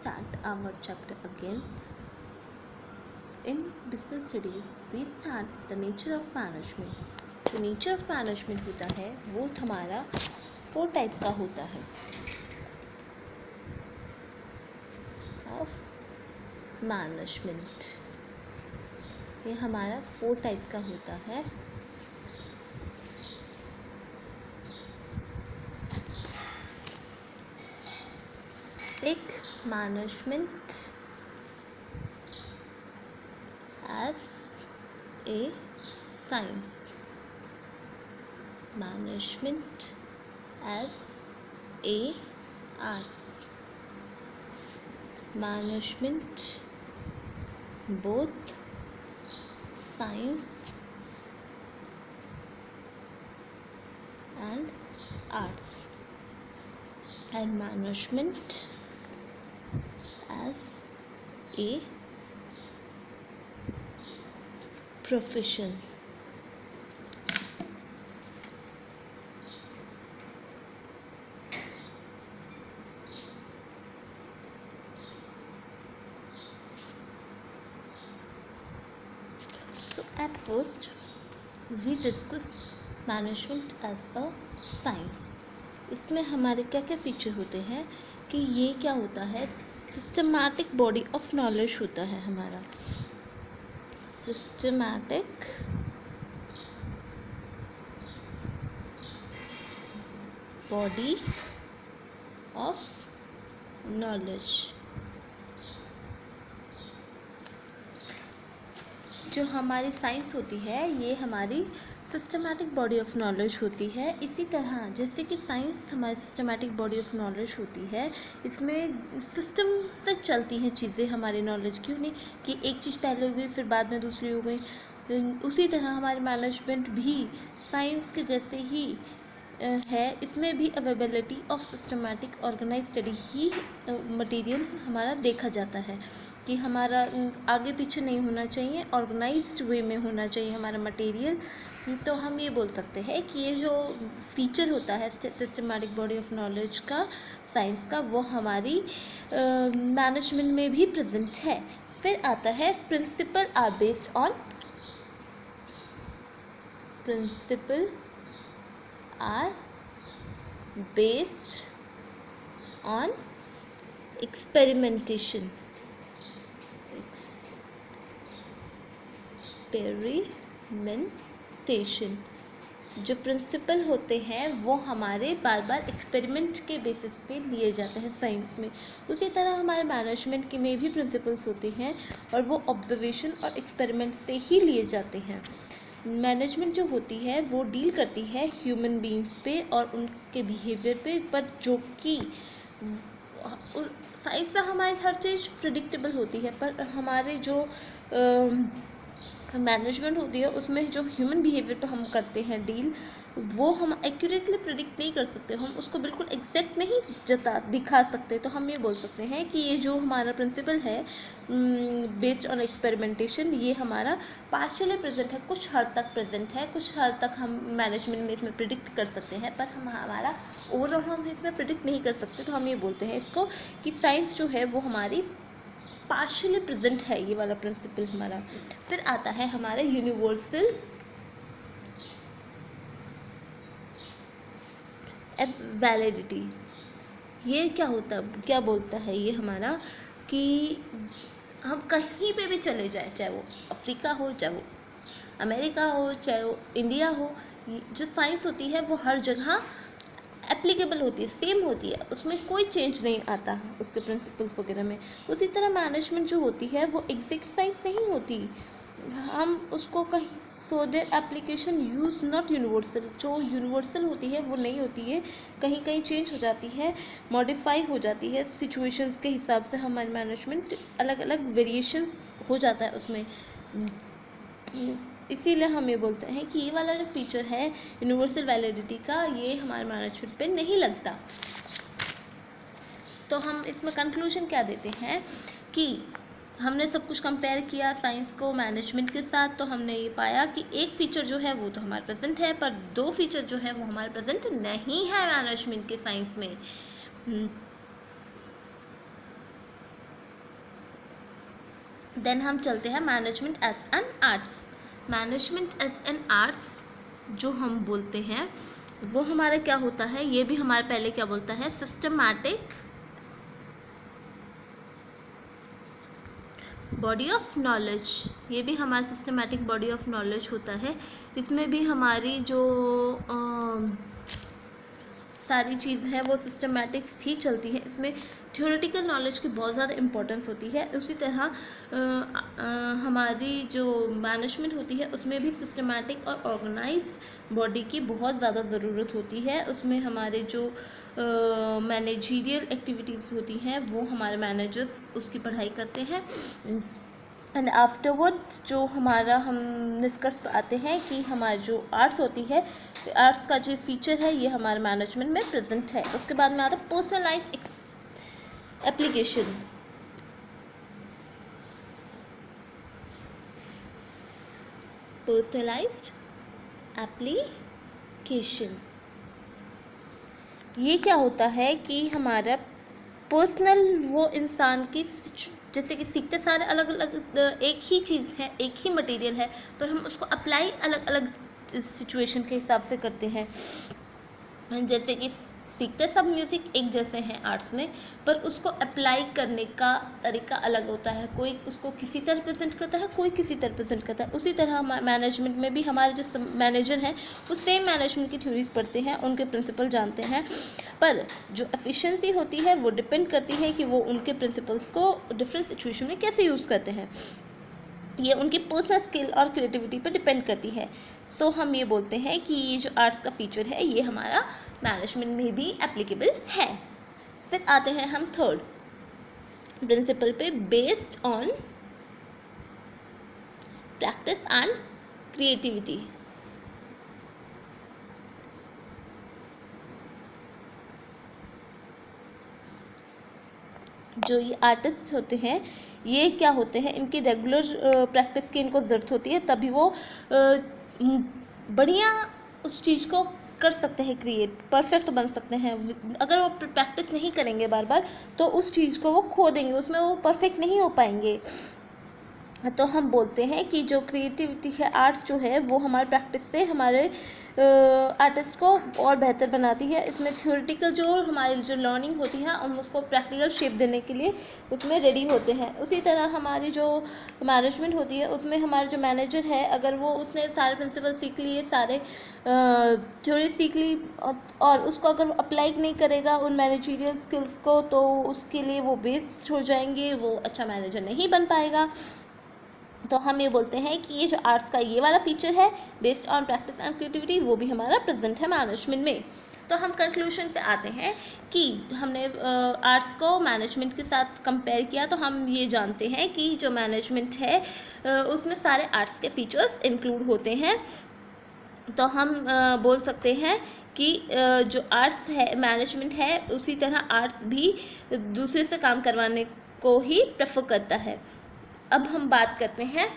start our chapter again. In business studies, we start the nature of management. जो nature of management होता है वो हमारा 4 type का होता है. ऑफ मैनेजमेंट ये हमारा 4 टाइप का होता है. एक management as a science, management as a arts, management both science and arts, and management as a profession. So at first we discuss management as a science. इसमें हमारे क्या क्या फीचर होते हैं कि ये क्या होता है, सिस्टमैटिक बॉडी ऑफ नॉलेज होता है हमारा. Systematic body of knowledge. जो हमारी साइंस होती है ये हमारी सिस्टमैटिक बॉडी ऑफ नॉलेज होती है. इसी तरह जैसे कि साइंस हमारी सिस्टमैटिक बॉडी ऑफ नॉलेज होती है, इसमें सिस्टम से चलती हैं चीज़ें हमारी नॉलेज की. नहीं कि एक चीज़ पहले हो गई फिर बाद में दूसरी हो गई. उसी तरह हमारी मैनेजमेंट भी साइंस के जैसे ही है. इसमें भी availability of systematic organize study ही मटेरियल हमारा देखा जाता है कि हमारा आगे पीछे नहीं होना चाहिए, ऑर्गेनाइज्ड वे में होना चाहिए हमारा मटेरियल. तो हम ये बोल सकते हैं कि ये जो फीचर होता है सिस्टमैटिक बॉडी ऑफ नॉलेज का साइंस का वो हमारी मैनेजमेंट में भी प्रेजेंट है. फिर आता है principle are based on experimentation. जो प्रिंसिपल होते हैं वो हमारे बार बार एक्सपेरिमेंट के बेसिस पे लिए जाते हैं साइंस में. उसी तरह हमारे मैनेजमेंट के में भी प्रिंसिपल्स होते हैं और वो ऑब्जर्वेशन और एक्सपेरिमेंट से ही लिए जाते हैं. मैनेजमेंट जो होती है वो डील करती है ह्यूमन बीइंग्स पे और उनके बिहेवियर पे, पर जो कि साइंस में हमारी हर चीज़ प्रिडिक्टेबल होती है, पर हमारे जो मैनेजमेंट होती है उसमें जो ह्यूमन बिहेवियर पे हम करते हैं डील, वो हम एक्यूरेटली प्रिडिक्ट नहीं कर सकते. हम उसको बिल्कुल एग्जैक्ट नहीं दिखा सकते. तो हम ये बोल सकते हैं कि ये जो हमारा प्रिंसिपल है बेस्ड ऑन एक्सपेरिमेंटेशन ये हमारा पार्शियली प्रेजेंट है, कुछ हद तक प्रेजेंट है, कुछ हद तक हम मैनेजमेंट में इसमें प्रिडिक्ट कर सकते हैं, पर हमारा ओवरऑल हम इसमें प्रिडिक्ट नहीं कर सकते. तो हम ये बोलते हैं इसको कि साइंस जो है वो हमारी पार्शियली प्रेजेंट है, ये वाला प्रिंसिपल हमारा. फिर आता है हमारा यूनिवर्सल वैलिडिटी. ये क्या बोलता है ये हमारा कि हम कहीं पे भी चले जाए, चाहे वो अफ्रीका हो, चाहे वो अमेरिका हो, चाहे वो इंडिया हो, जो साइंस होती है वो हर जगह एप्लीकेबल होती है, सेम होती है, उसमें कोई चेंज नहीं आता उसके प्रिंसिपल्स वगैरह में. उसी तरह मैनेजमेंट जो होती है वो एग्जैक्ट साइंस नहीं होती. हम उसको कहीं so their application use not universal. जो यूनिवर्सल होती है वो नहीं होती है, कहीं कहीं चेंज हो जाती है, मॉडिफाई हो जाती है सिचुएशंस के हिसाब से. हमारी मैनेजमेंट अलग अलग वेरिएशंस हो जाता है उसमें. इसीलिए हम ये बोलते हैं कि ये वाला जो फीचर है यूनिवर्सल वैलिडिटी का ये हमारे मैनेजमेंट पे नहीं लगता. तो हम इसमें कंक्लूजन क्या देते हैं कि हमने सब कुछ कंपेयर किया साइंस को मैनेजमेंट के साथ, तो हमने ये पाया कि एक फ़ीचर जो है वो तो हमारे प्रेजेंट है, पर 2 फीचर जो है वो हमारे प्रेजेंट नहीं है मैनेजमेंट के साइंस में. देन हम चलते हैं management as an arts. Management as an arts जो हम बोलते हैं वो हमारा क्या होता है, ये भी हमारे पहले क्या बोलता है, सिस्टमैटिक बॉडी ऑफ नॉलेज। ये भी हमारा सिस्टमैटिक बॉडी ऑफ नॉलेज होता है। इसमें भी हमारी जो सारी चीज़ हैं वो सिस्टमैटिक ही चलती हैं। इसमें थ्योरेटिकल नॉलेज की बहुत ज़्यादा इम्पोर्टेंस होती है। उसी तरह हमारी जो मैनेजमेंट होती है उसमें भी सिस्टमैटिक और ऑर्गेनाइज्ड बॉडी की बहुत ज़्यादा ज़रूरत होती है। उसमें हमारे जो मैनेजरियल एक्टिविटीज़ होती हैं वो हमारे मैनेजर्स उसकी पढ़ाई करते हैं। एंड आफ्टरवर्ड जो हमारा हम डिस्कस पे आते हैं कि हमारी जो आर्ट्स होती है, आर्ट्स का जो फीचर है ये हमारे मैनेजमेंट में प्रेजेंट है। उसके बाद में आता है पर्सनलाइज्ड एप्लीकेशन। पर्सनलाइज्ड एप्लीकेशन ये क्या होता है कि हमारा पर्सनल वो इंसान की, जैसे कि सीखते सारे अलग अलग एक ही चीज़ है, एक ही मटेरियल है, पर हम उसको अप्लाई अलग अलग सिचुएशन के हिसाब से करते हैं। जैसे कि सीखते सब म्यूज़िक एक जैसे हैं आर्ट्स में, पर उसको अप्लाई करने का तरीका अलग होता है। कोई उसको किसी तरह प्रेजेंट करता है, कोई किसी तरह प्रेजेंट करता है। उसी तरह मैनेजमेंट में भी हमारे जो मैनेजर हैं वो सेम मैनेजमेंट की थ्योरीज पढ़ते हैं, उनके प्रिंसिपल जानते हैं, पर जो एफिशिएंसी होती है वो डिपेंड करती है कि वो उनके प्रिंसिपल्स को डिफरेंट सिचुएशन में कैसे यूज़ करते हैं। ये उनकी पर्सनल स्किल और क्रिएटिविटी पर डिपेंड करती है। सो हम ये बोलते हैं कि ये जो आर्ट्स का फीचर है ये हमारा मैनेजमेंट में भी एप्लीकेबल है। फिर आते हैं हम थर्ड प्रिंसिपल पे, based on practice and creativity. जो ये आर्टिस्ट होते हैं ये क्या होते हैं, इनकी रेगुलर प्रैक्टिस की इनको ज़रूरत होती है, तभी वो बढ़िया उस चीज़ को कर सकते हैं, क्रिएट परफेक्ट बन सकते हैं। अगर वो प्रैक्टिस नहीं करेंगे बार बार तो उस चीज़ को वो खो देंगे, उसमें वो परफेक्ट नहीं हो पाएंगे। तो हम बोलते हैं कि जो क्रिएटिविटी है, आर्ट्स जो है वो हमारे प्रैक्टिस से हमारे आर्टिस्ट को और बेहतर बनाती है। इसमें थ्योरेटिकल जो हमारी जो लर्निंग होती है हम उसको प्रैक्टिकल शेप देने के लिए उसमें रेडी होते हैं। उसी तरह हमारी जो मैनेजमेंट होती है उसमें हमारा जो मैनेजर है, अगर वो उसने सारे प्रिंसिपल सीख लिए, सारे थ्योरी सीख ली और उसको अगर अप्लाई नहीं करेगा उन मैनेजरियल स्किल्स को, तो उसके लिए वो वेस्ट हो जाएंगे, वो अच्छा मैनेजर नहीं बन पाएगा। तो हम ये बोलते हैं कि ये जो आर्ट्स का ये वाला फीचर है based on practice and creativity वो भी हमारा प्रेजेंट है मैनेजमेंट में। तो हम कंक्लूजन पे आते हैं कि हमने आर्ट्स को मैनेजमेंट के साथ कंपेयर किया, तो हम ये जानते हैं कि जो मैनेजमेंट है उसमें सारे आर्ट्स के फीचर्स इंक्लूड होते हैं। तो हम बोल सकते हैं कि जो आर्ट्स है मैनेजमेंट है उसी तरह आर्ट्स भी दूसरे से काम करवाने को ही प्रेफर करता है। अब हम बात करते हैं,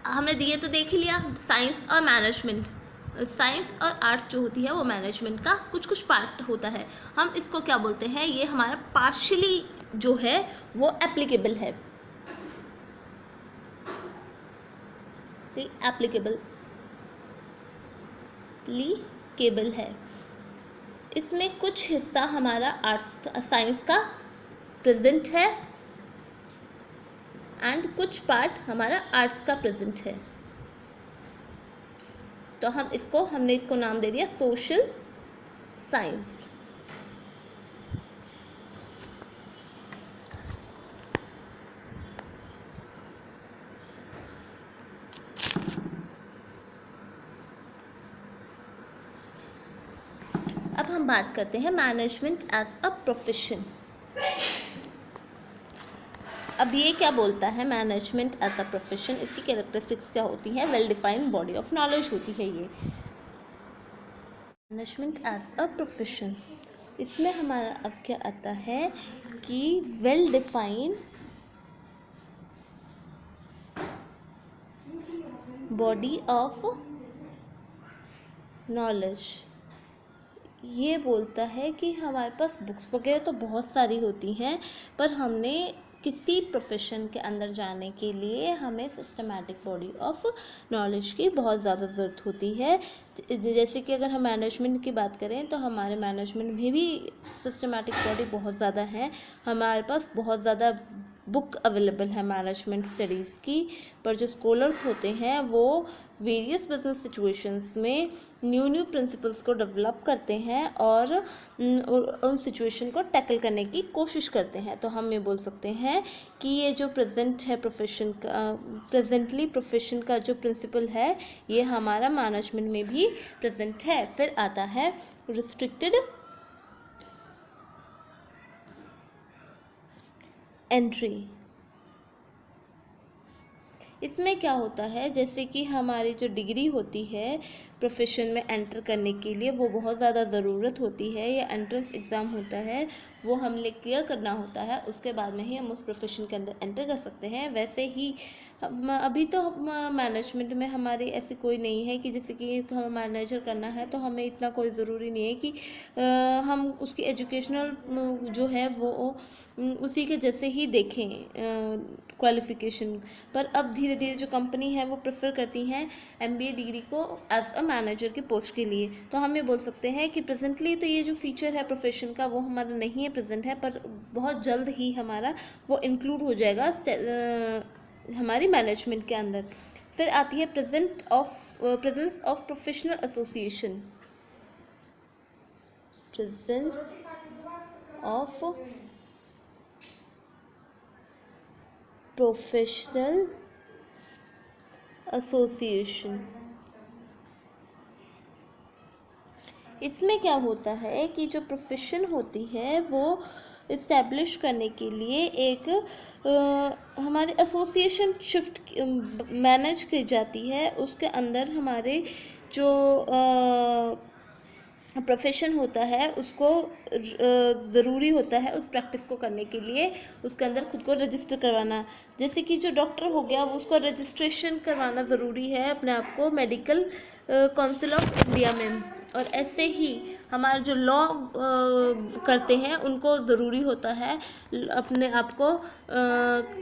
हमने दिए तो देख ही लिया साइंस और मैनेजमेंट। साइंस और आर्ट्स जो होती है वो मैनेजमेंट का कुछ कुछ पार्ट होता है। हम इसको क्या बोलते हैं, ये हमारा पार्शियली जो है वो एप्लीकेबल है, एप्लीकेबल है। इसमें कुछ हिस्सा हमारा आर्ट्स साइंस का प्रेजेंट है एंड कुछ पार्ट हमारा आर्ट्स का प्रेजेंट है। तो हमने इसको नाम दे दिया सोशल साइंस। अब हम बात करते हैं मैनेजमेंट एज अ प्रोफेशन। अब ये क्या बोलता है मैनेजमेंट एज अ प्रोफेशन, इसकी कैरेक्टरिस्टिक्स क्या होती हैं, well defined body of knowledge होती है ये मैनेजमेंट एज अ प्रोफेशन। इसमें हमारा अब क्या आता है कि well defined body of knowledge. ये बोलता है कि हमारे पास बुक्स वगैरह तो बहुत सारी होती हैं, पर हमने किसी प्रोफेशन के अंदर जाने के लिए हमें सिस्टमैटिक बॉडी ऑफ नॉलेज की बहुत ज़्यादा ज़रूरत होती है। जैसे कि अगर हम मैनेजमेंट की बात करें तो हमारे मैनेजमेंट में भी सिस्टमैटिक बॉडी बहुत ज़्यादा है। हमारे पास बहुत ज़्यादा बुक अवेलेबल है मैनेजमेंट स्टडीज़ की, पर जो स्कॉलर्स होते हैं वो वेरियस बिजनेस सिचुएशंस में न्यू प्रिंसिपल्स को डेवलप करते हैं और उन सिचुएशन को टैकल करने की कोशिश करते हैं। तो हम ये बोल सकते हैं कि ये जो प्रेजेंट है प्रोफेशन का, प्रेजेंटली प्रोफेशन का जो प्रिंसिपल है ये हमारा मैनेजमेंट में भी प्रेजेंट है। फिर आता है रिस्ट्रिक्टेड एंट्री। इसमें क्या होता है, जैसे कि हमारी जो डिग्री होती है प्रोफेशन में एंटर करने के लिए वो बहुत ज़्यादा ज़रूरत होती है, या एंट्रेंस एग्ज़ाम होता है वो हमने क्लियर करना होता है, उसके बाद में ही हम उस प्रोफेशन के अंदर एंटर कर सकते हैं। वैसे ही अभी तो मैनेजमेंट में हमारी ऐसी कोई नहीं है कि जैसे कि हमें मैनेजर करना है तो हमें इतना कोई ज़रूरी नहीं है कि हम उसकी एजुकेशनल जो है वो उसी के जैसे ही देखें क्वालिफ़िकेशन। पर अब धीरे धीरे जो कंपनी है वो प्रेफर करती हैं MBA डिग्री को एज अ मैनेजर के पोस्ट के लिए। तो हम ये बोल सकते हैं कि प्रेजेंटली तो ये जो फीचर है प्रोफेशन का वो हमारा नहीं है प्रेजेंट है, पर बहुत जल्द ही हमारा वो इंक्लूड हो जाएगा हमारी मैनेजमेंट के अंदर। फिर आती है presence of professional association. Presence of professional association. इसमें क्या होता है कि जो प्रोफेशन होती है वो इस्टेब्लिश करने के लिए एक हमारे एसोसिएशन शिफ्ट मैनेज की जाती है। उसके अंदर हमारे जो प्रोफेशन होता है उसको ज़रूरी होता है उस प्रैक्टिस को करने के लिए उसके अंदर खुद को रजिस्टर करवाना। जैसे कि जो डॉक्टर हो गया वो उसको रजिस्ट्रेशन करवाना ज़रूरी है अपने आप को मेडिकल काउंसिल ऑफ इंडिया में। और ऐसे ही हमारे जो लॉ करते हैं उनको ज़रूरी होता है अपने आप को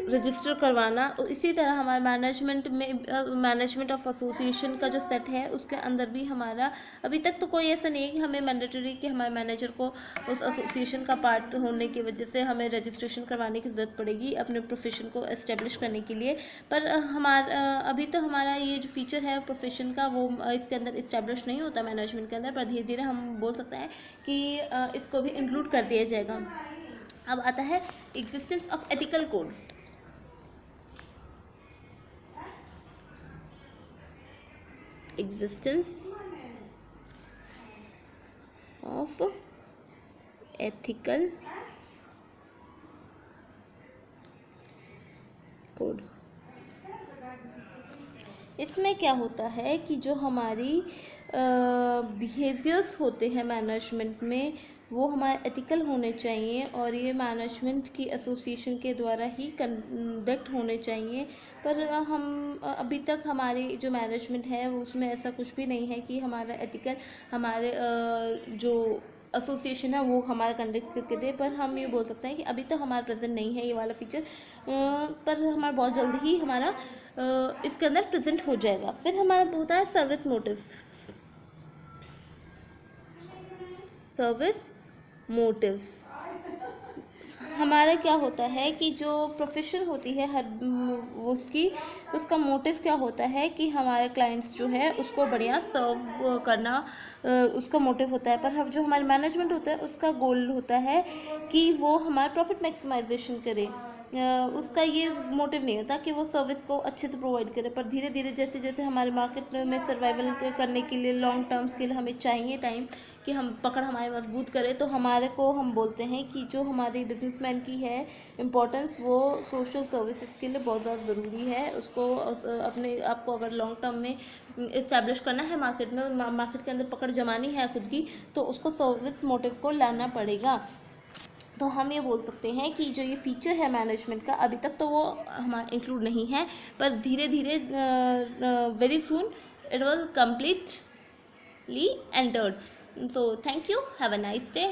रजिस्टर करवाना। इसी तरह हमारे मैनेजमेंट में मैनेजमेंट ऑफ एसोसिएशन का जो सेट है उसके अंदर भी हमारा अभी तक तो कोई ऐसा नहीं है कि हमें मैंडेटरी कि हमारे मैनेजर को उस एसोसिएशन का पार्ट होने की वजह से हमें रजिस्ट्रेशन करवाने की ज़रूरत पड़ेगी अपने प्रोफेशन को एस्टेब्लिश करने के लिए। पर हमारा अभी तो हमारा ये जो फीचर है प्रोफेशन का वो इसके अंदर इस्टेब्लिश नहीं होता मैनेजमेंट के अंदर, पर धीरे धीरे हम बोल सकते हैं कि इसको भी इंक्लूड कर दिया जाएगा। अब आता है existence of ethical code. Existence of ethical code. इसमें क्या होता है कि जो हमारी बिहेवियर्स होते हैं मैनेजमेंट में वो हमारे एथिकल होने चाहिए और ये मैनेजमेंट की एसोसिएशन के द्वारा ही कंडक्ट होने चाहिए। पर हम अभी तक हमारी जो मैनेजमेंट है उसमें ऐसा कुछ भी नहीं है कि हमारा एथिकल हमारे जो एसोसिएशन है वो हमारा कंडक्ट करके दे। पर हम ये बोल सकते हैं कि अभी तो हमारा प्रेजेंट नहीं है ये वाला फीचर, पर हमारा बहुत जल्द ही हमारा इसके अंदर प्रेजेंट हो जाएगा। फिर हमारा होता है सर्विस मोटिव। सर्विस मोटिव्स हमारा क्या होता है कि जो प्रोफेशन होती है हर उसका मोटिव क्या होता है कि हमारे क्लाइंट्स जो है उसको बढ़िया सर्व करना उसका मोटिव होता है। पर हम जो हमारे मैनेजमेंट होता है उसका गोल होता है कि वो हमारा प्रॉफिट मैक्सिमाइजेशन करे। उसका ये मोटिव नहीं होता कि वो सर्विस को अच्छे से प्रोवाइड करे। पर धीरे धीरे जैसे जैसे हमारे मार्केट में सर्वाइवल करने के लिए लॉन्ग टर्म्स के लिए हमें चाहिए टाइम कि हम पकड़ हमारे मजबूत करें, तो हमारे को हम बोलते हैं कि जो हमारी बिजनेसमैन की है इम्पोर्टेंस वो सोशल सर्विसेज के लिए बहुत ज़्यादा ज़रूरी है। उसको अपने आपको अगर लॉन्ग टर्म में इस्टेब्लिश करना है मार्केट में, मार्केट के अंदर पकड़ जमानी है खुद की, तो उसको सर्विस मोटिव को लाना पड़ेगा। तो हम ये बोल सकते हैं कि जो ये फीचर है मैनेजमेंट का अभी तक तो वो हमारा इंक्लूड नहीं है, पर धीरे धीरे very soon it will completely entered. So thank you, have a nice day.